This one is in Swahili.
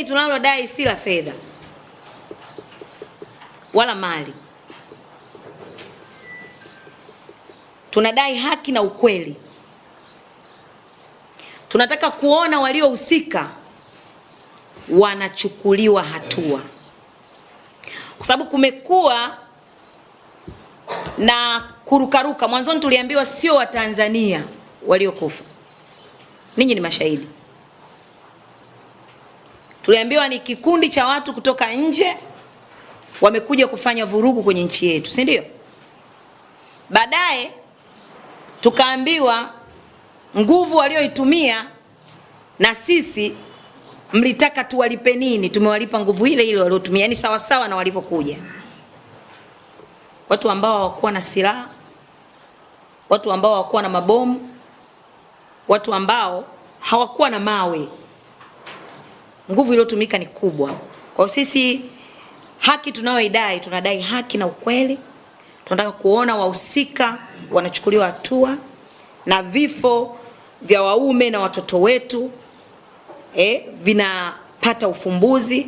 Deni tunalodai si la fedha wala mali. Tunadai haki na ukweli. Tunataka kuona waliohusika wanachukuliwa hatua, kwa sababu kumekuwa na kurukaruka. Mwanzoni tuliambiwa sio Watanzania waliokufa, ninyi ni mashahidi. Tuliambiwa ni kikundi cha watu kutoka nje wamekuja kufanya vurugu kwenye nchi yetu, si ndio? Baadaye tukaambiwa nguvu walioitumia na sisi mlitaka tuwalipe nini, tumewalipa nguvu ile ile waliotumia, yani sawa sawa na walivyokuja. Watu ambao hawakuwa na silaha, watu ambao hawakuwa na mabomu, watu ambao hawakuwa na mawe. Nguvu iliyotumika ni kubwa. Kwa sisi haki tunayoidai, tunadai haki na ukweli. Tunataka kuona wahusika wanachukuliwa hatua na vifo vya waume na watoto wetu vinapata ufumbuzi.